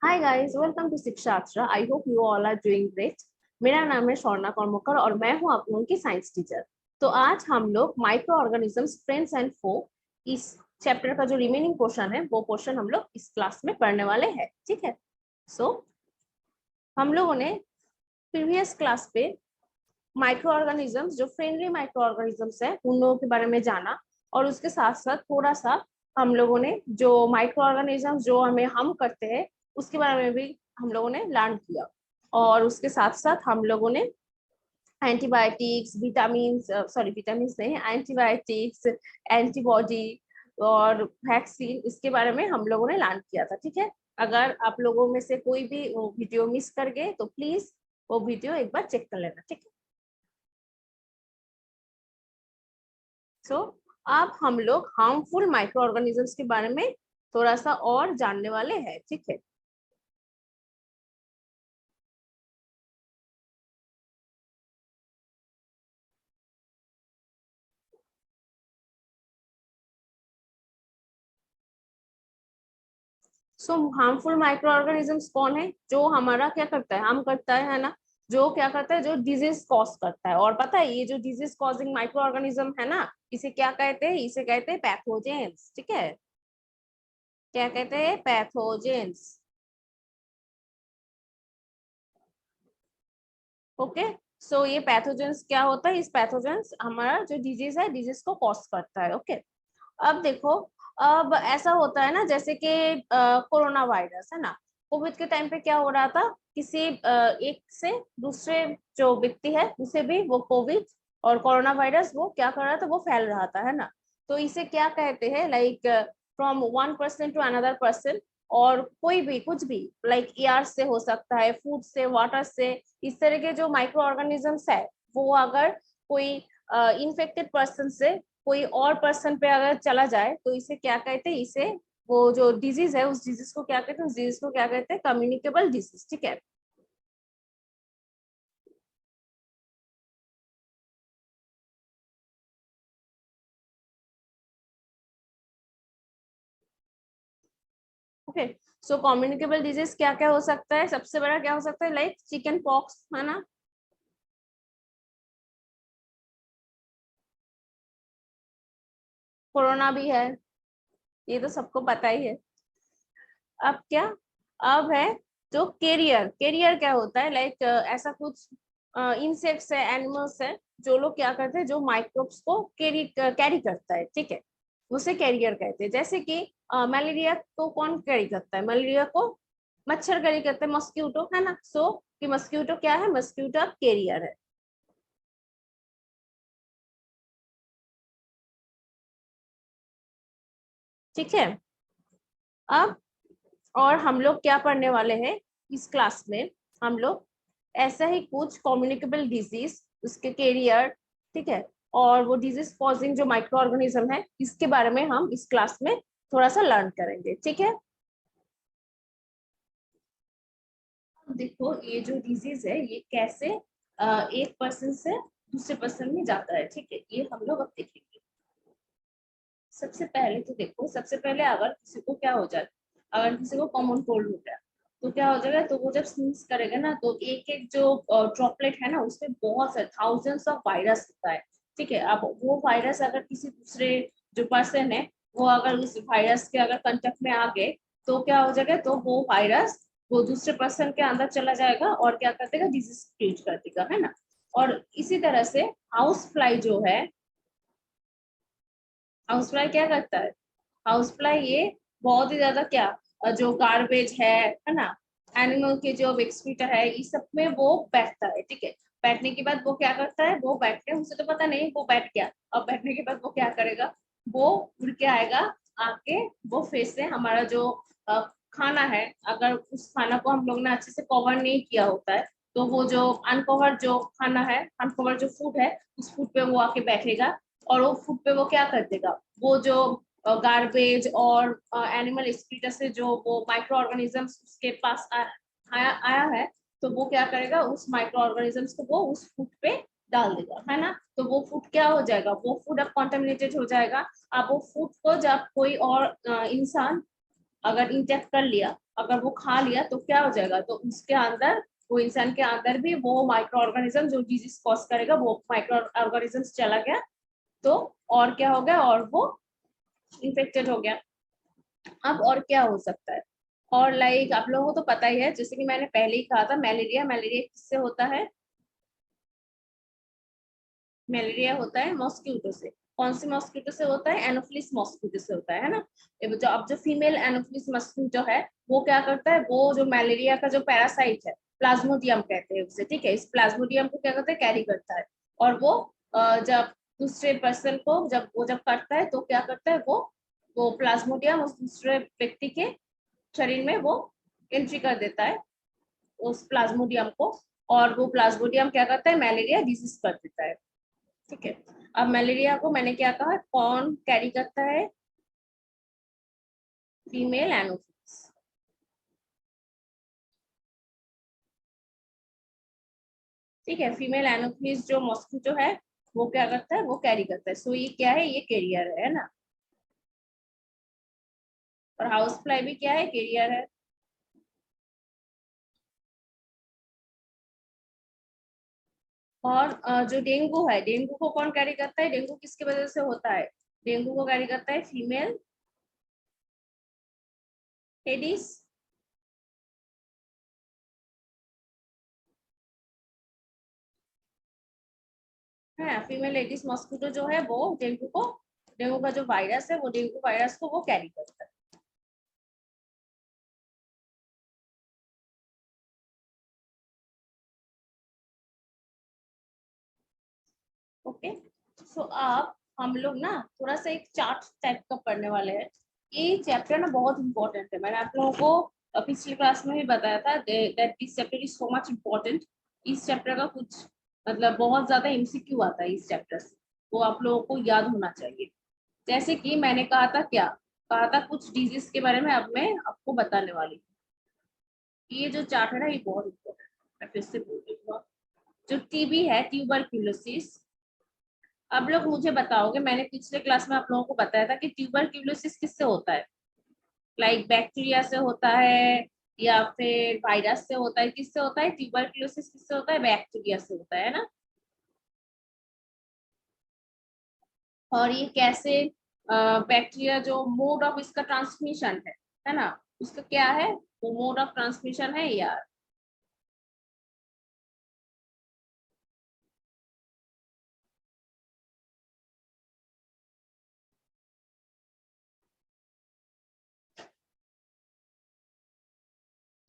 Hi guys, welcome to Shiksharth. I hope you all are doing great. मेरा नाम है शौर्णा कर्मकर और मैं हूं आप लोगों की साइंस टीचर। तो आज हम लोग माइक्रो ऑर्गेनिजम्स, फ्रेंड्स एंड फो, इस चैप्टर का जो रिमेनिंग पोर्शन है वो पोर्शन हम लोग इस क्लास में पढ़ने वाले हैं। ठीक है। सो हम लोगों ने प्रीवियस क्लास पे माइक्रो ऑर्गेनिजम्स, जो फ्रेंडली माइक्रो ऑर्गेनिजम्स है, उन लोगों के बारे में जाना, और उसके साथ साथ थोड़ा सा हम लोगों ने जो माइक्रो ऑर्गेनिजम्स जो हमें हम करते हैं उसके बारे में भी हम लोगों ने लर्न किया। और उसके साथ साथ हम लोगों ने एंटीबायोटिक्स, विटामिन, सॉरी विटामिन नहीं, एंटीबायोटिक्स, एंटीबॉडी और वैक्सीन, इसके बारे में हम लोगों ने लर्न किया था। ठीक है। अगर आप लोगों में से कोई भी वीडियो मिस कर गए तो प्लीज वो वीडियो एक बार चेक कर लेना। ठीक है। सो अब हम लोग हार्मफुल माइक्रो ऑर्गेनिजम्स के बारे में थोड़ा सा और जानने वाले हैं। ठीक है। सो हार्मफुल माइक्रो ऑर्गेनिजम्स कौन है? जो हमारा क्या करता है, हम करता है ना, जो क्या करता है, जो डिजीज कॉज करता है। और पता है ये जो डिजीज कॉजिंग माइक्रो ऑर्गेनिज्म है ना, इसे क्या कहते हैं? इसे कहते हैं पैथोजेंस। ठीक है। क्या कहते हैं? पैथोजेंस। ओके। सो ये पैथोजेंस क्या होता है? इस पैथोजेंस हमारा जो डिजीज है, डिजीज को कॉज करता है। ओके। अब देखो, अब ऐसा होता है ना, जैसे कि कोरोना वायरस है ना, कोविड के टाइम पे क्या हो रहा था, किसी एक से दूसरे जो व्यक्ति है उसे भी वो कोविड और कोरोना वायरस वो क्या कर रहा था, वो फैल रहा था, है ना। तो इसे क्या कहते हैं, like from one person to another person. और कोई भी कुछ भी, लाइक एयर से हो सकता है, फूड से, वाटर से, इस तरह के जो माइक्रो ऑर्गेनिजम्स है, वो अगर कोई इन्फेक्टेड पर्सन से कोई और पर्सन पे अगर चला जाए तो इसे क्या कहते हैं, इसे वो जो डिजीज है उस डिजीज को क्या कहते हैं, उस डिजीज को क्या कहते हैं, कम्युनिकेबल डिजीज। ठीक है। ओके। सो कम्युनिकेबल डिजीज क्या क्या हो सकता है? सबसे बड़ा क्या हो सकता है, लाइक चिकन पॉक्स, है ना। कोरोना भी है, ये तो सबको पता ही है। अब क्या, अब है जो कैरियर। कैरियर क्या होता है, लाइक ऐसा कुछ इंसेक्ट्स है, एनिमल्स है, जो लोग क्या करते हैं, जो माइक्रोब्स को कैरी कैरी करता है। ठीक है। उसे कैरियर कहते हैं। जैसे कि मलेरिया को कौन कैरी करता है? मलेरिया को मच्छर कैरी करते हैं, मस्क्यूटो, है ना। सो कि मस्क्यूटो क्या है? मस्क्यूटो कैरियर है। ठीक है। अब और हम लोग क्या पढ़ने वाले हैं इस क्लास में? हम लोग ऐसा ही कुछ कम्युनिकेबल डिजीज, उसके कैरियर, ठीक है, और वो डिजीज कॉजिंग जो माइक्रो ऑर्गेनिज्म है, इसके बारे में हम इस क्लास में थोड़ा सा लर्न करेंगे। ठीक है। अब देखो, ये जो डिजीज है ये कैसे एक पर्सन से दूसरे पर्सन में जाता है। ठीक है, ये हम लोग अब देखेंगे। सबसे पहले तो देखो, सबसे पहले अगर किसी को क्या हो जाए, अगर किसी को कॉमन कोल्ड हो गया तो क्या हो जाएगा, तो वो जब स्नीज करेगा ना, तो एक एक जो ड्रॉपलेट है ना, उसमें बहुत सारे थाउजेंड्स ऑफ वायरस होता है। ठीक है। अब वो वायरस अगर किसी दूसरे जो पर्सन है, वो अगर उस वायरस के अगर कांटेक्ट में आ गए, तो क्या हो जाएगा, तो वो वायरस वो दूसरे पर्सन के अंदर चला जाएगा और क्या कर देगा, डिजीज क्रिएट कर देगा, है ना। और इसी तरह से हाउस फ्लाई जो है, हाउस फ्लाई क्या करता है? हाउस फ्लाई ये बहुत ही ज्यादा क्या, जो गार्बेज है ना, एनिमल के जो एक्सक्रीटर है, इस सब में वो बैठता है। ठीक है। बैठने के बाद वो क्या करता है, वो बैठ के, उसे तो पता नहीं वो बैठ गया, अब बैठने के बाद वो क्या करेगा, वो उड़ के आएगा, आके वो फिर से हमारा जो खाना है, अगर उस खाना को हम लोग ने अच्छे से कवर नहीं किया होता है, तो वो जो अनकवर जो खाना है, अनकवर जो फूड है, उस फूड पे वो आके बैठेगा। और वो फूड पे वो क्या कर देगा, वो जो गार्बेज और एनिमल एक्सक्रीटर से जो वो माइक्रो ऑर्गेनिजम्स उसके पास आया है, तो वो क्या करेगा, उस माइक्रो ऑर्गेनिजम्स को वो उस फूड पे डाल देगा, है ना। तो वो फूड क्या हो जाएगा, वो फूड अब कॉन्टेमिनेटेड हो जाएगा। अब वो फूड को जब कोई और इंसान अगर इंटेक्ट कर लिया, अगर वो खा लिया तो क्या हो जाएगा, तो उसके अंदर, वो इंसान के अंदर भी वो माइक्रो ऑर्गेनिज्म जो डिजीज कॉज करेगा वो माइक्रो ऑर्गेनिज्म चला गया, तो और क्या हो गया, और वो इन्फेक्टेड हो गया। अब और क्या हो सकता है, और लाइक आप लोगों को तो पता ही है, जैसे कि मैंने पहले ही कहा था, मलेरिया, मलेरिया किससे होता है, मलेरिया होता है मॉस्किटो से। कौन सी मॉस्किटो से होता है, एनोफिलिस मॉस्किटो से होता है ना। जो अब जो फीमेल एनोफिलिस मॉस्किटो है वो क्या करता है, वो जो मलेरिया का जो पैरासाइट है, प्लाज्मोडियम कहते हैं उसे, ठीक है, इस प्लाज्मोडियम को क्या करता है, कैरी करता है, और वो जब दूसरे पर्सन को जब करता है तो क्या करता है, वो प्लाज्मोडियम उस दूसरे व्यक्ति के शरीर में वो एंट्री कर देता है उस प्लाज्मोडियम को, और वो प्लाज्मोडियम क्या करता है, मलेरिया डिजीज कर देता है, ठीक है। अब मलेरिया को मैंने क्या कहा, कौन कैरी करता है, फीमेल एनोफिलिस, ठीक है, फीमेल एनोफिलिस जो मॉस्किटो है वो क्या करता है, वो कैरी करता है। सो ये क्या है, ये कैरियर है ना, और हाउस फ्लाई भी क्या है, कैरियर है। और जो डेंगू है, डेंगू को कौन कैरी करता है, डेंगू किसकी वजह से होता है, डेंगू को कैरी करता है फीमेल एडिस, है फीमेल एडिस मॉस्किटो जो है वो डेंगू को, डेंगू का जो वायरस है वो डेंगू वायरस को वो कैरी करता है। ओके, सो आप हम लोग ना थोड़ा सा एक चार्ट टाइप का पढ़ने वाले हैं। ये चैप्टर ना बहुत इंपॉर्टेंट है, मैंने आप लोगों को पिछली क्लास में भी बताया था that this chapter is so much important. इस चैप्टर का कुछ मतलब बहुत ज्यादा एमसीक्यू आता है इस चैप्टर से, वो आप लोगों को याद होना चाहिए। जैसे कि मैंने कहा था, क्या कहा था, कुछ डिजीज के बारे में अब मैं आपको बताने वाली हूँ। ये जो चार्ट है ना ये बहुत इंपॉर्टेंट है, मैं फिर से बोल रही हूँ। जो टीबी है, ट्यूबरक्यूलोसिस, अब लोग मुझे बताओगे, मैंने पिछले क्लास में आप लोगों को बताया था कि ट्यूबरक्यूलोसिस किससे होता है, लाइक बैक्टीरिया से होता है या फिर वायरस से होता है, किससे होता है, ट्यूबरक्यूलोसिस किससे होता है, बैक्टीरिया से होता है ना। और ये कैसे, बैक्टीरिया जो मोड ऑफ इसका ट्रांसमिशन है ना, उसका क्या है, वो मोड ऑफ ट्रांसमिशन है यार,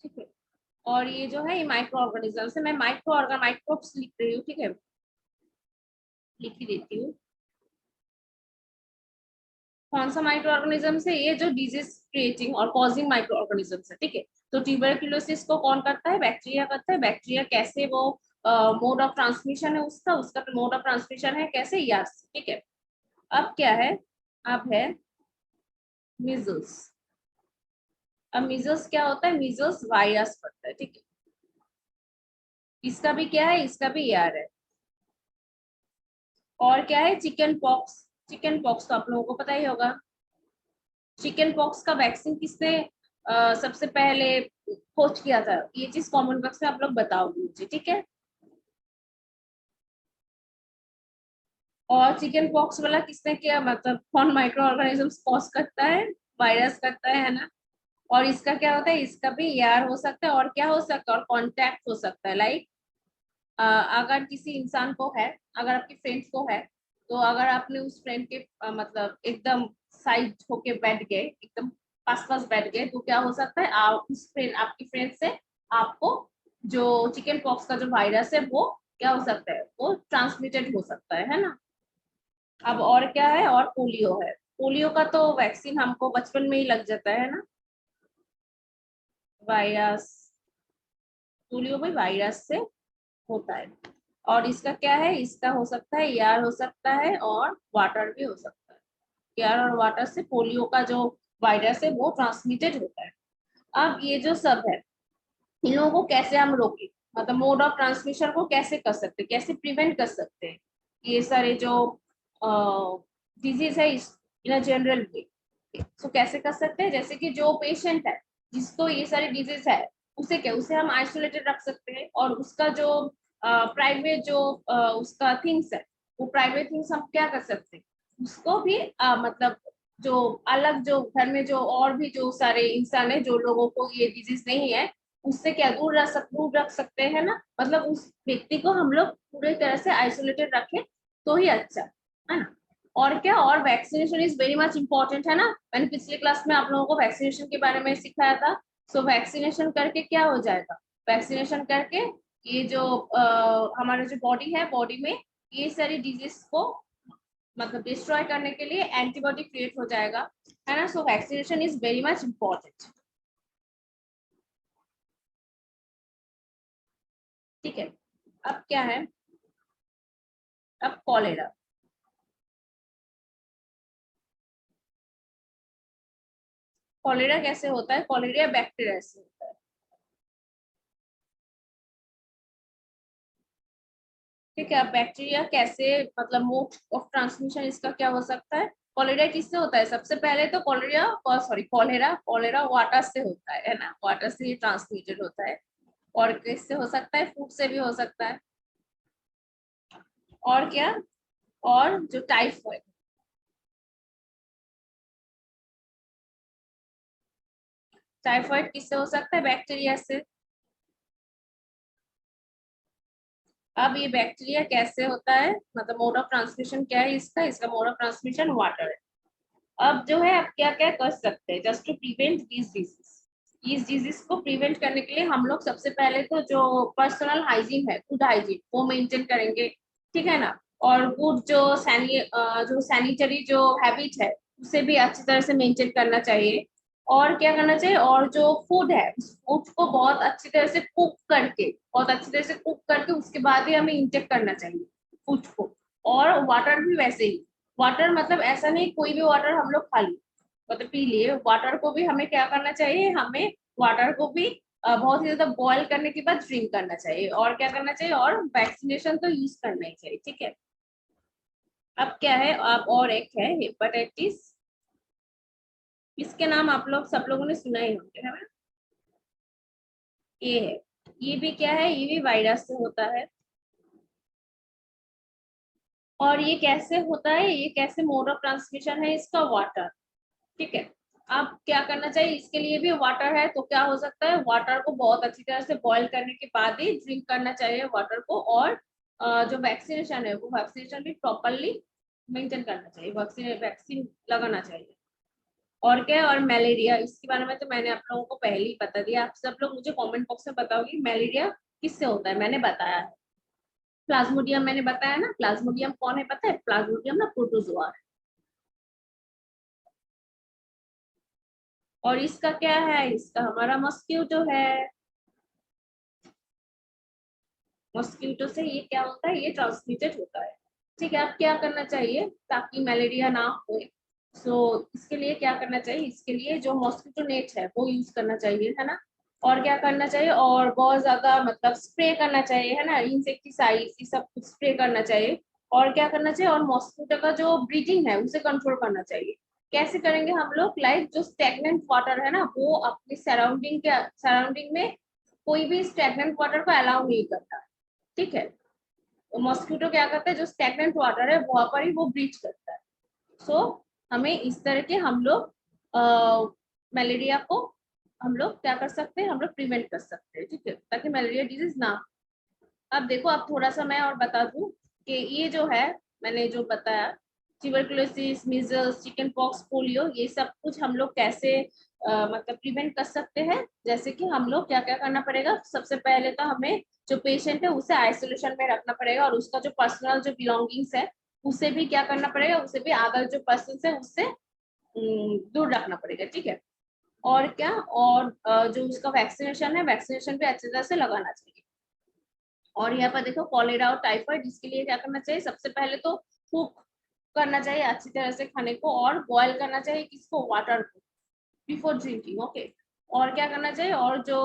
ठीक है। और ये जो है ये माइक्रो ऑर्गेनिज्म से, मैं माइक्रोब्स लिख रही हूँ, ठीक है, लिख ही देती हूँ। कौन सा माइक्रो ऑर्गेनिज्म से, ये जो डिजीज क्रिएटिंग और कॉजिंग माइक्रो ऑर्गेनिज्म है, ठीक है। तो ट्यूबरक्यूलोसिस को कौन करता है, बैक्टीरिया करता है। बैक्टीरिया कैसे, वो मोड ऑफ ट्रांसमिशन है उसका मोड ऑफ ट्रांसमिशन है कैसे, यस, ठीक है। अब क्या है, अब है मीजल्स। अब मीजल्स क्या होता है, मीजल्स वायरस करता है, ठीक है। इसका भी क्या है, इसका भी यार है। और क्या है, चिकन पॉक्स। चिकन पॉक्स तो आप लोगों को पता ही होगा। चिकन पॉक्स का वैक्सीन किसने सबसे पहले खोज किया था, ये चीज कमेंट बॉक्स में आप लोग बताओगे मुझे, ठीक है। और चिकन पॉक्स वाला किसने किया, मतलब कौन माइक्रो ऑर्गेनिजम्स कॉज करता है, वायरस करता है ना। और इसका क्या होता है, इसका भी यार हो सकता है, और क्या हो सकता है, और कॉन्टैक्ट हो सकता है, लाइक अगर किसी इंसान को है, अगर आपकी फ्रेंड को है, तो अगर आपने उस फ्रेंड के मतलब एकदम साइड होके बैठ गए, एकदम पास पास बैठ गए, तो क्या हो सकता है, आप उस फ्रेंड, आपकी फ्रेंड से आपको जो चिकन पॉक्स का जो वायरस है वो क्या हो सकता है, वो ट्रांसमिटेड हो सकता है ना। अब और क्या है, और पोलियो है। पोलियो का तो वैक्सीन हमको बचपन में ही लग जाता है ना, वायरस, पोलियो भी वायरस से होता है। और इसका क्या है, इसका हो सकता है एयर हो सकता है और वाटर भी हो सकता है। एयर और वाटर से पोलियो का जो वायरस है वो ट्रांसमिटेड होता है। अब ये जो सब है, इन लोगों को कैसे हम रोके, मतलब मोड ऑफ ट्रांसमिशन को कैसे कर सकते हैं, कैसे प्रिवेंट कर सकते हैं ये सारे जो डिजीज है इन जनरल वे। तो कैसे कर सकते हैं, जैसे कि जो पेशेंट है, जिसको ये सारी डिजीज है उसे क्या, उसे हम आइसोलेटेड रख सकते हैं, और उसका जो प्राइवेट जो उसका थिंग्स है, वो प्राइवेट थिंग्स हम क्या कर सकते हैं, उसको भी मतलब जो अलग, जो घर में जो और भी जो सारे इंसान है, जो लोगों को ये डिजीज नहीं है, उससे क्या दूर रख सकते हैं ना, मतलब उस व्यक्ति को हम लोग पूरी तरह से आइसोलेटेड रखें तो ही अच्छा है ना। और क्या, और vaccination is very much important है ना, मैंने पिछले क्लास में आप लोगों को वैक्सीनेशन के बारे में सिखाया था। सो वैक्सीनेशन करके क्या हो जाएगा, वैक्सीनेशन करके ये जो हमारा जो बॉडी है, बॉडी में ये सारी डिजीज को मतलब डिस्ट्रॉय करने के लिए एंटीबॉडी क्रिएट हो जाएगा, है ना। So vaccination is very much important. ठीक है, अब क्या है, अब कॉलेरा। कॉलेरा कैसे होता है, कॉलेरिया बैक्टीरिया से होता है। ठीक है, अब बैक्टीरिया कैसे, मतलब मोड ऑफ ट्रांसमिशन इसका क्या हो सकता है, कॉलेरा किससे होता है, सबसे पहले तो कॉलेरिया, सॉरी कॉलेरा, कॉलेरा वाटर से होता है ना, वाटर से ही ट्रांसमिटेड होता है। और किससे हो सकता है, फूड से भी हो सकता है। और क्या, और जो टाइफाइड, टाइफाइड किससे हो सकता है, बैक्टीरिया से। अब ये बैक्टीरिया कैसे होता है, मतलब मोड ऑफ ट्रांसमिशन क्या है इसका, इसका मोड ऑफ ट्रांसमिशन वाटर है। अब जो है, आप क्या क्या कर सकते हैं just to prevent this disease, इस डिजीज को प्रिवेंट करने के लिए हम लोग सबसे पहले तो जो पर्सनल हाइजीन है, फूड हाइजीन, वो मेंटेन करेंगे, ठीक है ना। और गुड जो सैनिटरी जो हैबिट है, उसे भी अच्छी तरह से मेंटेन करना चाहिए। और क्या करना चाहिए, और जो फूड है उस फूड को बहुत अच्छी तरह से कुक करके, बहुत अच्छी तरह से कुक करके उसके बाद ही हमें इंटेक करना चाहिए फूड को। और वाटर भी वैसे ही, वाटर मतलब ऐसा नहीं कोई भी वाटर हम लोग खा लिए मतलब पी लिए, वाटर को भी हमें क्या करना चाहिए, हमें वाटर को भी बहुत ही ज्यादा बॉयल करने के बाद ड्रिंक करना चाहिए। और क्या करना चाहिए, और वैक्सीनेशन तो यूज करना ही चाहिए, ठीक है। अब क्या है, अब और एक है हेपेटाइटिस, इसके नाम आप लोग सब लोगों ने सुना ही होंगे, है ना। ये है, ये भी क्या है, ये भी वायरस से होता है। और ये कैसे होता है, ये कैसे मोड ऑफ ट्रांसमिशन है इसका, वाटर, ठीक है। अब क्या करना चाहिए, इसके लिए भी वाटर है, तो क्या हो सकता है, वाटर को बहुत अच्छी तरह से बॉईल करने के बाद ही ड्रिंक करना चाहिए वाटर को। और जो वैक्सीनेशन है, वो वैक्सीनेशन भी प्रॉपरली मेंटेन करना चाहिए, वैक्सीन वैक्सीन लगाना चाहिए। और क्या है, और मलेरिया, इसके बारे में तो मैंने आप लोगों को पहले ही बता दिया, आप सब लोग मुझे कमेंट बॉक्स में बताओगे मलेरिया किससे होता है, मैंने बताया है। प्लाज्मोडियम मैंने बताया ना, प्लाज्मोडियम कौन है पता है, प्लाज्मोडियम ना प्रोटोजोआ है। और इसका क्या है, इसका हमारा मस्क्यूटो है। मस्क्यूटो से ये क्या होता है, ये ट्रांसमिटेड होता है। ठीक है, अब क्या करना चाहिए ताकि मलेरिया ना हो, सो इसके लिए क्या करना चाहिए, इसके लिए जो मॉस्किटो नेट है वो यूज करना चाहिए, है ना। और क्या करना चाहिए, और बहुत ज्यादा मतलब स्प्रे करना चाहिए, है ना, इंसेक्टिसाइड ये सब कुछ स्प्रे करना चाहिए। और क्या करना चाहिए, और मॉस्किटो का जो ब्रीडिंग है उसे कंट्रोल करना चाहिए। कैसे करेंगे हम लोग, लाइक जो स्टेगनेंट वाटर है ना, वो अपनी सराउंडिंग में कोई भी स्टेगनेंट वाटर को अलाउ नहीं करता, ठीक है। तो मॉस्किटो क्या करता है, जो स्टेगनेंट वाटर है वहां पर ही वो ब्रीच करता है। सो हमें इस तरह के हम लोग मलेरिया को हम लोग क्या कर सकते हैं, हम लोग प्रिवेंट कर सकते हैं, ठीक है, ताकि मलेरिया डिजीज ना। अब देखो, अब थोड़ा सा मैं और बता दूं कि ये जो है, मैंने जो बताया, tuberculosis, measles, chicken pox, polio, ये सब कुछ हम लोग कैसे मतलब प्रिवेंट कर सकते हैं। जैसे कि हम लोग क्या क्या करना पड़ेगा, सबसे पहले तो हमें जो पेशेंट है उसे आइसोलेशन में रखना पड़ेगा, और उसका जो पर्सनल जो बिलोंगिंग्स है उसे भी क्या करना पड़ेगा, उसे भी अदर जो पर्सन है उससे दूर रखना पड़ेगा, ठीक है। और क्या, और जो उसका वैक्सीनेशन है, वैक्सीनेशन भी अच्छी तरह से लगाना चाहिए। और यहाँ पर देखो, कॉलेरा और टाइफाइड, इसके लिए क्या करना चाहिए, सबसे पहले तो कुक करना चाहिए अच्छी तरह से खाने को, और बॉयल करना चाहिए किसको, वाटर को, बिफोर ड्रिंकिंग, ओके। और क्या करना चाहिए, और जो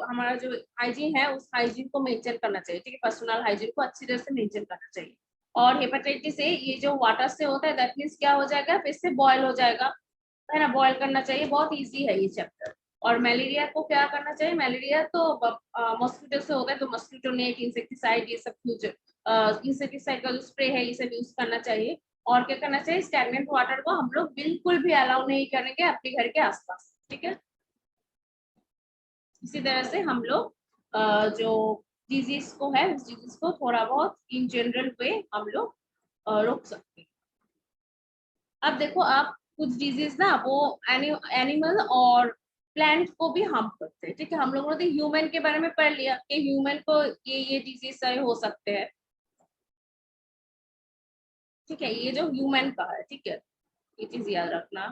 हमारा जो हाइजीन है उस हाइजीन को मेंटेन करना चाहिए, ठीक है, पर्सनल हाइजीन को अच्छी तरह से मेंटेन करना चाहिए। और हेपेटाइटिस ए ये जो वाटर से होता है, दैट मीन्स क्या हो जाएगा, फिर से बॉयल हो जाएगा, है ना, बॉयल करना चाहिए, बहुत इजी है ये चैप्टर। और मलेरिया को क्या करना चाहिए, मलेरिया तो मॉस्किटो से होता है, तो मॉस्किटो नेट, इंसेक्टिसाइड, ये सब कुछ इंसेक्टिसाइड का जो स्प्रे है ये सब यूज करना चाहिए। और क्या करना चाहिए, स्टैग्नेंट वाटर को हम लोग बिल्कुल भी अलाउ नहीं करेंगे अपने घर के आसपास, ठीक है। इसी तरह से हम लोग जो डिजीज को है, उस डिजीज को थोड़ा बहुत इन जनरल वे हम लोग रोक सकते हैं। अब देखो, आप कुछ डिजीज ना वो एनिमल और प्लांट को भी हार्म करते हैं, ठीक है। हम लोगों ने ह्यूमन के बारे में पढ़ लिया कि ह्यूमन को ये डिजीज सारे हो सकते हैं, ठीक है। ये जो ह्यूमन का है, ठीक है, ये चीज याद रखना।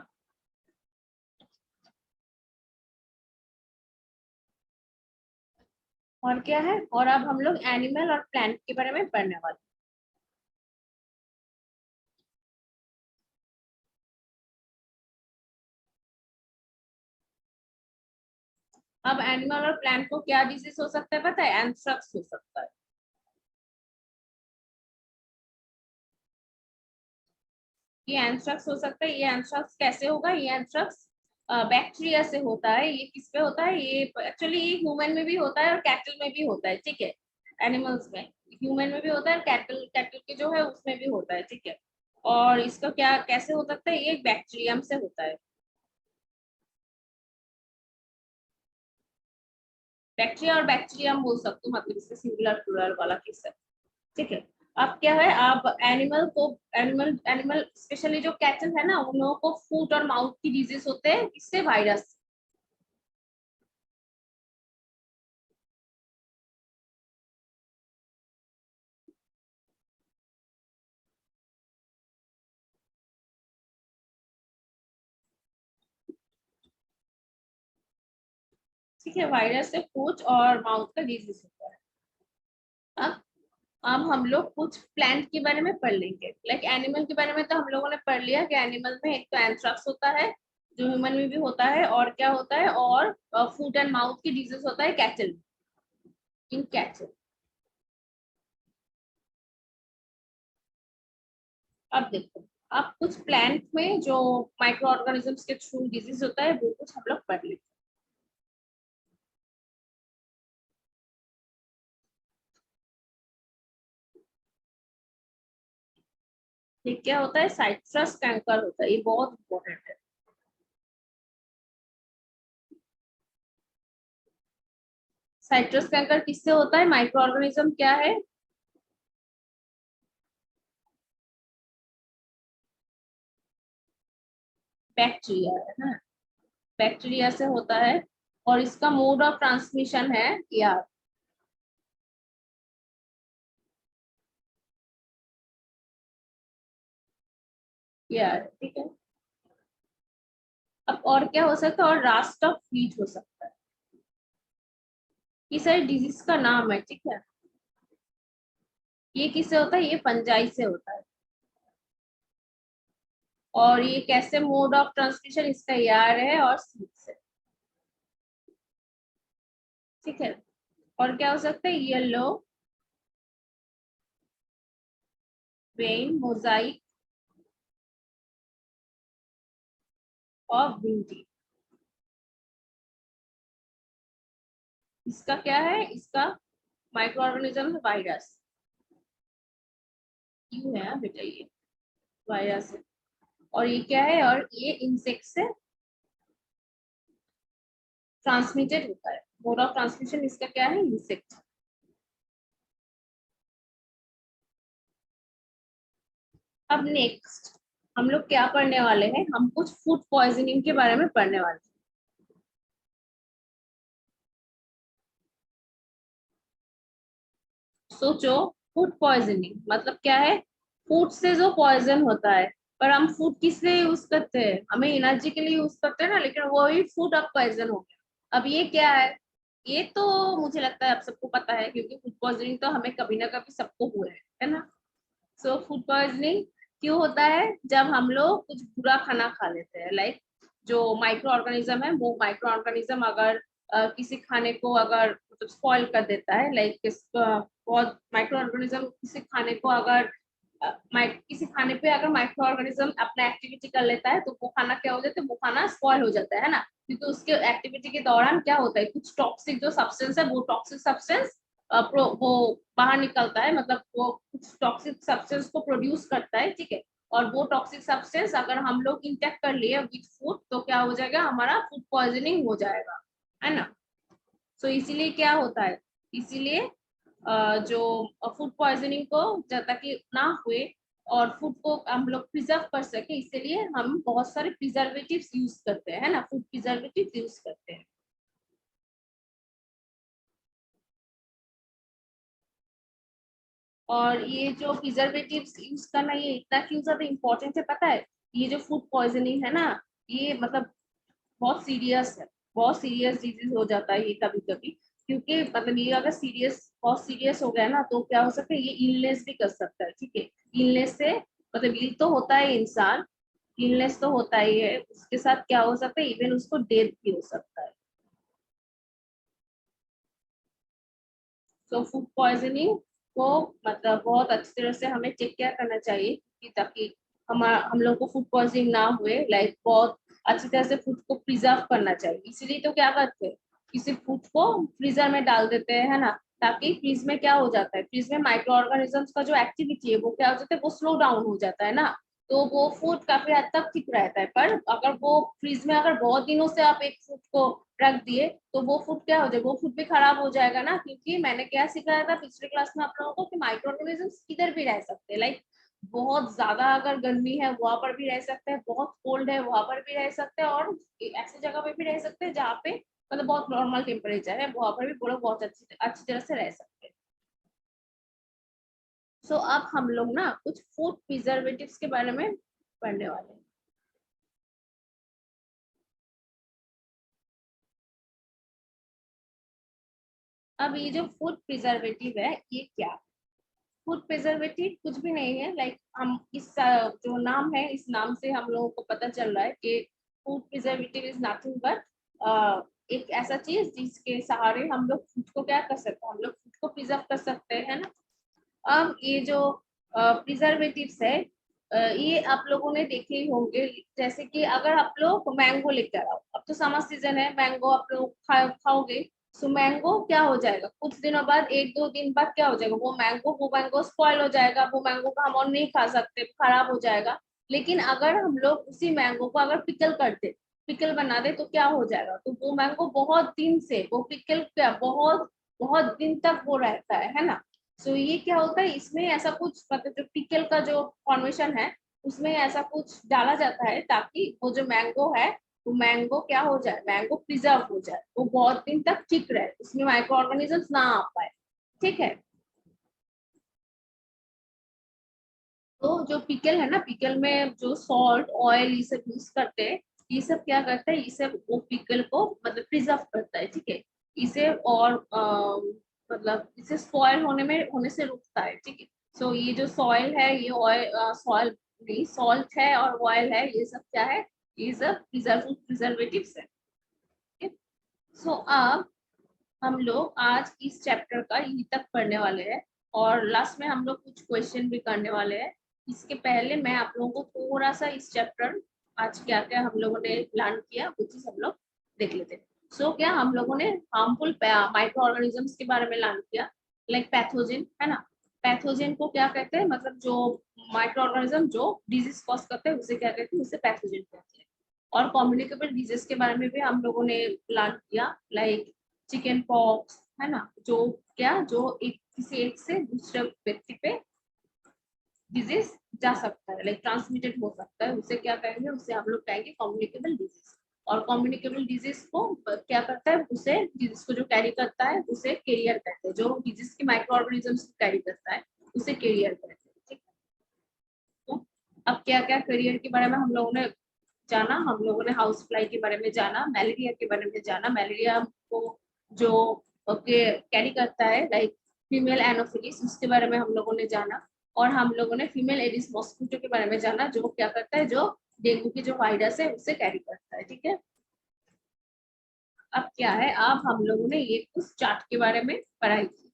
और क्या है, और अब हम लोग एनिमल और प्लांट के बारे में पढ़ने वाले। अब एनिमल और प्लांट को क्या डिजीज हो सकता है पता है, एंथ्रेक्स हो सकता है। ये एंथ्रेक्स हो सकता है। ये एंथ्रेक्स कैसे होगा, ये एंथ्रेक्स बैक्टीरिया से होता है। ये किस पे होता है, ये एक्चुअली ये ह्यूमन में भी होता है और कैटल में भी होता है, ठीक है। एनिमल्स में, ह्यूमन में भी होता है और कैटल कैटल के जो है उसमें भी होता है, ठीक है। और इसका क्या कैसे हो सकता है, ये बैक्टीरियम से होता है। बैक्टीरिया और बैक्टीरियम बोल सकते हो, मतलब इससे सिंगुलर प्लूरल वाला केस है, ठीक है। अब क्या है, आप एनिमल एनिमल स्पेशली जो कैटल है ना, उन लोगों को फूट और माउथ की डिजीज होते हैं, इससे वायरस। ठीक है, वायरस से फूट और माउथ का डिजीज होता है। अब अब हम लोग कुछ प्लांट के बारे में पढ़ लेंगे। लाइक एनिमल के बारे में तो हम लोगों ने पढ़ लिया कि एनिमल में एक तो एंथ्रेक्स होता है, जो ह्यूमन में भी होता है, और क्या होता है, और फूट एंड माउथ की डिजीज होता है कैटल, इन कैटल। अब देखो, अब कुछ प्लांट में जो माइक्रो ऑर्गेनिजम्स के थ्रू डिजीज होता है वो कुछ हम लोग पढ़ लेंगे। ये क्या होता है, साइट्रस कैंकर होता है, ये बहुत इंपॉर्टेंट है। साइट्रस कैंकर किससे होता है, माइक्रो ऑर्गेनिज्म क्या है, बैक्टीरिया है ना, बैक्टीरिया से होता है। और इसका मोड ऑफ ट्रांसमिशन है यार, यार, ठीक है। अब और क्या हो सकता है, और रास्ट ऑफ हीट हो सकता है। ये सारी डिजीज का नाम है, ठीक है। ये किससे होता है, ये फंजाई से होता है। और ये कैसे मोड ऑफ ट्रांसमिशन, इसका यार है और सीड से, ठीक है। और क्या हो सकता है, yellow vein Mosaic of beauty. इसका क्या है, इसका माइक्रो ऑर्गेनिज्म है वायरस, यू है बेटा, ये वायरस है। और ये क्या है, और ये इंसेक्ट से ट्रांसमिटेड होता है। मोड ऑफ ट्रांसमिशन इसका क्या है, इंसेक्ट। अब नेक्स्ट हम लोग क्या पढ़ने वाले हैं, हम कुछ फूड पॉइजनिंग के बारे में पढ़ने वाले हैं। सोचो, फूड पॉइजनिंग मतलब क्या है, फूड से जो पॉइजन होता है। पर हम फूड किस लिए यूज करते हैं, हमें एनर्जी के लिए यूज करते हैं ना, लेकिन वो ही फूड अब पॉइजन हो गया। अब ये क्या है, ये तो मुझे लगता है आप सबको पता है, क्योंकि फूड पॉइजनिंग तो हमें कभी ना कभी सबको हुआ है ना। सो फूड पॉइजनिंग क्यों होता है, जब हम लोग कुछ बुरा खाना खा लेते हैं। लाइक जो माइक्रो ऑर्गेनिज्म है, वो माइक्रो ऑर्गेनिज्म अगर किसी खाने को अगर मतलब स्पॉइल कर देता है, लाइक बहुत माइक्रो ऑर्गेनिज्म किसी खाने को अगर किसी खाने पे अगर माइक्रो ऑर्गेनिज्म अपना एक्टिविटी कर लेता है तो वो खाना क्या हो जाता है, वो खाना स्पॉइल हो जाता है ना, क्योंकि उसके एक्टिविटी के दौरान क्या होता है, कुछ टॉक्सिक जो सब्सटेंस है वो टॉक्सिक सब्सटेंस वो बाहर निकलता है, मतलब वो कुछ टॉक्सिक सब्सटेंस को प्रोड्यूस करता है, ठीक है। और वो टॉक्सिक सब्सटेंस अगर हम लोग इंटेक्ट कर लिए विथ फूड तो क्या हो जाएगा, हमारा फूड पॉइजनिंग हो जाएगा, है ना। सो इसीलिए क्या होता है, इसीलिए जो फूड पॉइजनिंग को ताकि ना हुए और फूड को हम लोग प्रिजर्व कर सके, इसलिए हम बहुत सारे प्रिजर्वेटिव्स यूज करते हैं, है ना, फूड प्रिजर्वेटिव्स यूज करते हैं। और ये जो प्रिजर्वेटिव्स यूज करना ये इतना क्यों ज्यादा इम्पोर्टेंट है पता है, ये जो फूड पॉइजनिंग है ना, ये मतलब बहुत सीरियस है, बहुत सीरियस डिजीज हो जाता है ये कभी कभी, क्योंकि मतलब ये अगर सीरियस बहुत सीरियस हो गया ना तो क्या हो सकता है, ये इलनेस भी कर सकता है, ठीक है। इलनेस से मतलब इल तो होता है इंसान, इलनेस तो होता ही है, उसके साथ क्या हो सकता है, इवन उसको डेथ भी हो सकता है। तो फूड पॉइजनिंग को मतलब बहुत अच्छी तरह से हमें टेक केयर करना चाहिए कि ताकि हम लोग को फूड पॉइजनिंग ना हुए, लाइक बहुत अच्छी तरह से फूड को प्रिजर्व करना चाहिए। इसीलिए तो क्या करते हैं, किसी फूड को फ्रीजर में डाल देते हैं, है ना, ताकि फ्रीज में क्या हो जाता है, फ्रीज में माइक्रो ऑर्गेनिजम्स का जो एक्टिविटी है वो क्या हो जाता है, वो स्लो डाउन हो जाता है ना, तो वो फूड काफी हद तक ठीक रहता है। पर अगर वो फ्रीज में अगर बहुत दिनों से आप एक फूड को रख दिए तो वो फूड क्या हो जाए, वो फूड भी खराब हो जाएगा ना, क्योंकि मैंने क्या सिखाया था पिछले क्लास में आप लोगों को कि माइक्रो ऑर्गेनिजम्स किधर भी रह सकते हैं, लाइक बहुत ज्यादा अगर गर्मी है वहां पर भी रह सकते हैं, बहुत कोल्ड है वहां पर भी रह सकते हैं, और ऐसी जगह पे भी रह सकते हैं जहाँ पे मतलब बहुत नॉर्मल टेम्परेचर है, वहां पर भी पूरा बहुत अच्छी अच्छी तरह से रह सकते हैं। सो अब हम लोग ना कुछ फूड प्रिजर्वेटिव्स के बारे में पढ़ने वाले हैं। अब ये जो फूड प्रिजर्वेटिव है ये क्या, फूड प्रिजर्वेटिव कुछ भी नहीं है, लाइक हम इस जो नाम है इस नाम से हम लोगों को पता चल रहा है कि food preservative is nothing but एक ऐसा चीज जिसके सहारे हम लोग फूड को क्या कर सकते हैं, हम लोग फूड को प्रिजर्व कर सकते हैं, है ना। अब ये जो प्रिजर्वेटिव्स है ये आप लोगों ने देखे ही होंगे, जैसे कि अगर आप लोग मैंगो लेकर आओ, अब तो समर सीजन है, मैंगो आप लोग खाओगे, सो मैंगो क्या हो जाएगा, कुछ दिनों बाद एक दो दिन बाद क्या हो जाएगा, वो मैंगो स्पॉइल हो जाएगा, वो मैंगो को हम और नहीं खा सकते, खराब हो जाएगा। लेकिन अगर हम लोग उसी मैंगो को अगर पिकल बना दे तो क्या हो जाएगा, तो वो मैंगो बहुत दिन से वो पिकल क्या बहुत बहुत दिन तक वो रहता है ना। सो ये क्या होता है, इसमें ऐसा कुछ मतलब जो पिकल का जो फॉर्मेशन है उसमें ऐसा कुछ डाला जाता है ताकि वो जो मैंगो है वो मैंगो क्या हो जाए, मैंगो प्रिजर्व हो जाए, वो बहुत दिन तक ठीक रहे, उसमें माइक्रो ऑर्गेनिजम्स ना आ पाए, ठीक है। तो जो पिकल है ना, पिकल में जो सॉल्ट ऑयल ये सब यूज करते हैं, ये सब क्या करता है, ये सब वो पिकल को मतलब प्रिजर्व करता है, ठीक है। इसे और मतलब इसे स्पॉइल होने से रोकता है, ठीक है। सो ये जो सॉइल है ये ऑयल सॉइल नहीं, सॉल्ट है और ऑयल है, ये सब क्या है, ये सब प्रिजर्वेटिव्स है, ठीक है। सो अब हम लोग आज इस चैप्टर का यहीं तक पढ़ने वाले हैं और लास्ट में हम लोग कुछ क्वेश्चन भी करने वाले हैं। इसके पहले मैं आप लोगों को थोड़ा सा इस चैप्टर आज क्या क्या हम लोगों ने प्लान किया वो चीज हम लोग देख लेते हैं। सो क्या हम लोगों ने हार्मफुल माइक्रो ऑर्गेनिजम्स के बारे में लर्न किया, लाइक पैथोजन, है ना। पैथोजन को क्या कहते हैं, मतलब जो माइक्रो ऑर्गेनिज्म जो डिजीज कॉज करते हैं उसे क्या कहते हैं, उसे पैथोजन कहते हैं। और कम्युनिकेबल डिजीज के बारे में भी हम लोगों ने प्लान किया, लाइक चिकन पॉक्स, है ना, जो क्या जो एक किसी एक से दूसरे व्यक्ति पे डिजीज जा सकता है, लाइक ट्रांसमिटेड हो सकता है, उसे क्या कहेंगे, उसे हम लोग कहेंगे कम्युनिकेबल डिजीज। और कम्युनिकेबल डिजीज को क्या करता है, उसे डिजीज को जो कैरी करता है उसे कैरियर कहते हैं, जो डिजीज के माइक्रो ऑर्गेनिजम्स को कैरी करता है उसे कैरियर कहते हैं, ठीक है। तो अब क्या क्या कैरियर के बारे में हम लोगों ने जाना, हम लोगों ने हाउस फ्लाई के बारे में जाना, मलेरिया के बारे में जाना, मलेरिया को जो कैरी करता है लाइक फीमेल एनोफिलिस उसके बारे में हम लोगों ने जाना। और हम लोगों ने फीमेल एडिस मॉस्किटो के बारे में जाना जो क्या करता है, जो डेंगू की जो वायरस है उससे कैरी करता है, ठीक है। अब क्या है, अब हम लोगों ने ये कुछ चार्ट के बारे में पढ़ाई की,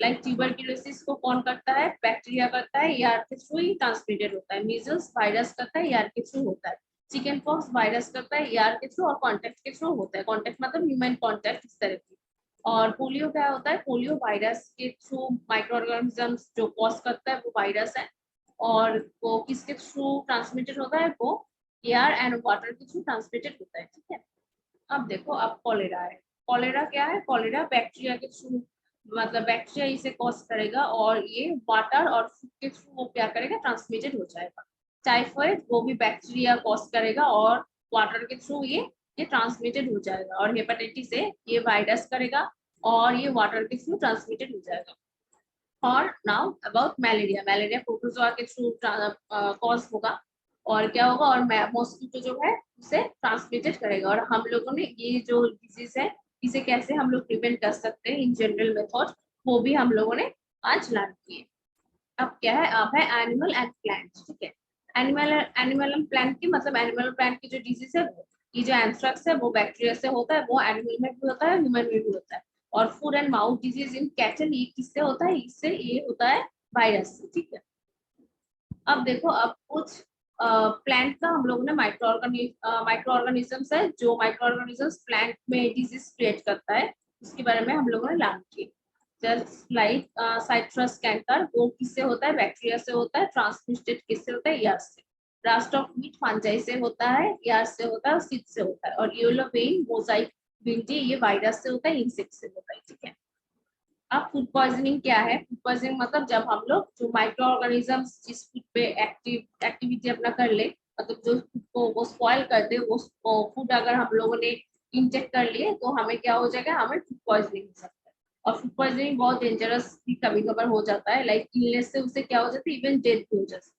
लाइक ट्यूबरक्यूलोसिस को कौन करता है, बैक्टीरिया करता है, ईआर के थ्रू ही ट्रांसमिटेड होता है। मीजल्स वायरस करता है, ईआर के थ्रू होता है। चिकन पॉक्स वायरस करता है, ईआर के थ्रू और कांटेक्ट के थ्रू होता है। कांटेक्ट मतलब ह्यूमन कांटेक्ट, इस तरह की। और पोलियो क्या होता है, पोलियो वायरस के थ्रू माइक्रो ऑर्गेनिजम्स जो कॉज करता है वो वायरस है, और वो किसके थ्रू ट्रांसमिटेड होता है, वो एयर एंड वाटर के थ्रू ट्रांसमिटेड होता है। ठीक है, अब देखो, अब कॉलेरा है। कॉलेरा क्या है, कॉलेरा बैक्टीरिया के थ्रू, मतलब बैक्टीरिया इसे कॉज करेगा और ये वाटर और फूड के थ्रू वो क्या करेगा, ट्रांसमिटेड हो जाएगा। टाइफाइड वो भी बैक्टीरिया कॉज करेगा और वाटर के थ्रू ये ट्रांसमिटेड हो जाएगा। और हेपेटाइटिस ए ये वायरस करेगा और ये वाटर के थ्रू ट्रांसमिटेड हो जाएगा। और now about malaria, malaria protozoa के थ्रू कॉज होगा और क्या होगा, और मॉस्किटो जो है उसे ट्रांसमिटेड करेगा। और हम लोगों ने ये जो डिजीज है इसे कैसे हम लोग प्रिवेंट कर सकते हैं इन जनरल मेथड, वो भी हम लोगों ने आज लर्न किए। अब क्या है, अब है एनिमल एंड प्लांट। ठीक है, एनिमल एंड प्लांट की मतलब एनिमल प्लांट की जो डिजीज है, ये जो एंथ्रेक्स है वो बैक्टीरिया से होता है, वो एनिमल में भी होता है, ह्यूमन में भी होता है। और food and mouth disease in cattle ये किससे होता है, इससे ये होता है वायरस से। ठीक है, अब देखो, अब कुछ प्लांट का हम लोगों ने माइक्रो ऑर्गेनिजम्स है, जो माइक्रो ऑर्गेनिजम्स प्लांट में डिजीज क्रिएट करता है, उसके बारे में हम लोगों ने लर्न किया। जस्ट लाइक साइट्रस कैंकर, वो किससे होता है, बैक्टीरिया से होता है। ट्रांसमिटेड किससे होता है, ईयर से। रास्ट ऑफ मीट फंजाई से होता है, ईयर से होता है और सीड से होता है। और येलो वेन मोजाइक विंडी ये वायरस से होता है, इंसेक्ट से होता है। ठीक है, अब फूड पॉइजनिंग क्या है, फूड पॉइजनिंग मतलब जब हम लोग जो माइक्रो ऑर्गेनिजम्स जिस फूड पे एक्टिविटी अपना कर ले, मतलब जो फूड को वो स्पॉइल कर दे, वो फूड अगर हम लोगों ने इंजेक्ट कर लिए तो हमें क्या हो जाएगा, हमें फूड पॉइजनिंग हो सकता है। और फूड पॉइजनिंग बहुत डेंजरस भी कभी कभार हो जाता है, लाइक इलनेस से उसे क्या हो जाता है, इवन डेथ भी हो जाती है।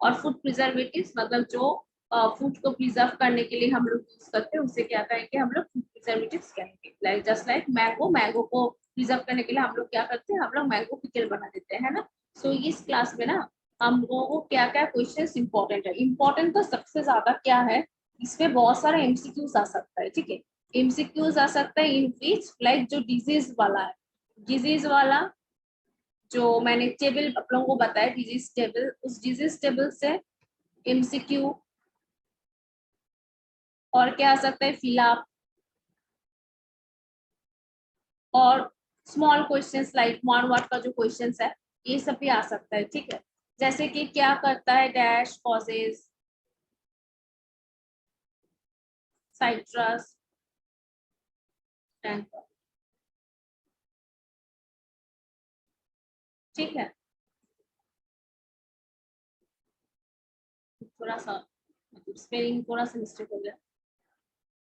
और फूड प्रिजर्वेटिव्स मतलब जो फूड को प्रिजर्व करने के लिए हम लोग यूज करते हैं, उसे क्या कहेंगे, हम लोग फूड प्रिजर्वेटिव्स कहेंगे। लाइक जस्ट लाइक मैंगो को प्रिजर्व करने के लिए हम लोग क्या करते हैं, हम लोग मैंगो पिकल बना देते हैं, है ना। सो इस क्लास में ना हम लोगों को क्या क्या क्वेश्चंस इंपॉर्टेंट है, इंपॉर्टेंट तो सबसे ज्यादा क्या है, इसमें बहुत सारा एमसीक्यूज आ सकता है। ठीक है, एमसीक्यूज आ सकता है इन विच, लाइक जो डिजीज वाला है, डिजीज वाला जो मैंने टेबल आप लोगों को बताया, डिजीज टेबल, उस डिजीज टेबल से एमसीक्यू। और क्या आ सकता है, फिलअप, और small questions like one word का जो क्वेश्चंस है, ये सब भी आ सकता है। ठीक है, जैसे कि क्या करता है डैश कॉजेज साइट्रस कैंकर। ठीक है, थोड़ा सा मतलब स्पेलिंग थोड़ा सा मिस्टेक हो गया,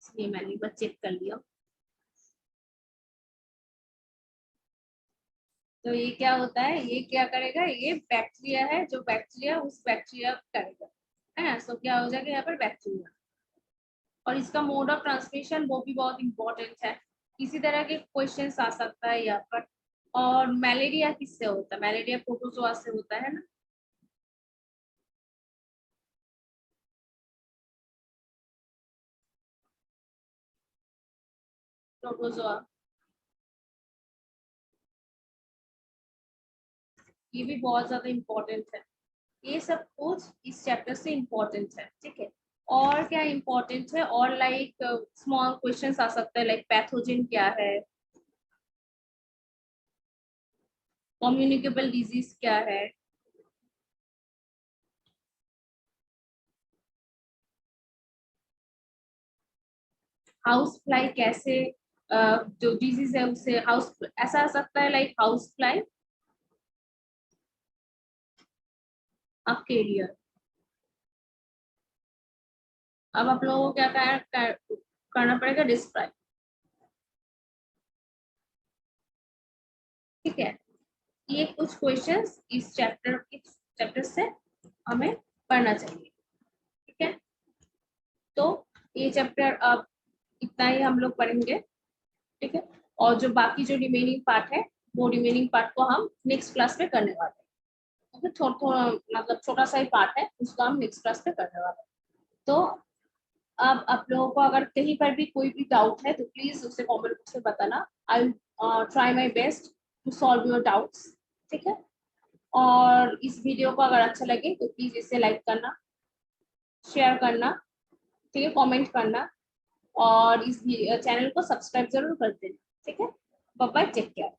इसलिए मैंने एक बार चेक कर लिया। तो ये क्या होता है, ये क्या करेगा, ये बैक्टीरिया है, जो बैक्टीरिया उस बैक्टीरिया करेगा, है। सो क्या हो जाएगा यहाँ पर, बैक्टीरिया। और इसका मोड ऑफ ट्रांसमिशन वो भी बहुत इंपॉर्टेंट है, इसी तरह के क्वेश्चन आ सकता है यहाँ पर। और मलेरिया किससे होता है, मलेरिया प्रोटोजोआ से होता है ना। प्रोटोजोआ, ये भी बहुत ज्यादा इम्पोर्टेंट है। ये सब कुछ इस चैप्टर से इम्पोर्टेंट है। ठीक है, और क्या इम्पोर्टेंट है, और लाइक स्मॉल क्वेश्चंस आ सकते हैं, लाइक पैथोजन क्या है, कम्युनिकेबल डिजीज क्या है, हाउस फ्लाई कैसे, जो डिजीज है उसे हाउस ऐसा आ सकता है, लाइक हाउस फ्लाई, आपके एरिया। अब आप लोगों को क्या करना पड़ेगा, डिस्क्राइब। ठीक है, ये कुछ क्वेश्चंस इस चैप्टर से हमें पढ़ना चाहिए। ठीक है, तो ये चैप्टर अब इतना ही हम लोग पढ़ेंगे। ठीक है, और जो बाकी जो रिमेनिंग पार्ट है, वो रिमेनिंग पार्ट को हम नेक्स्ट क्लास में करने वाले हैं। ओके, थोड़ा थोड़ा मतलब छोटा सा ही पार्ट है, उसको हम नेक्स्ट क्लास में करने वाले हैं। तो अब आप लोगों को अगर कहीं पर भी कोई भी डाउट है तो प्लीज उसे कमेंट बॉक्स में बताना। I try my best to solve your doubts. ठीक है, और इस वीडियो को अगर अच्छा लगे तो प्लीज इसे लाइक करना, शेयर करना, ठीक है, कमेंट करना, और इस चैनल को सब्सक्राइब जरूर कर देना। ठीक है, बाय बाय, टेक केयर।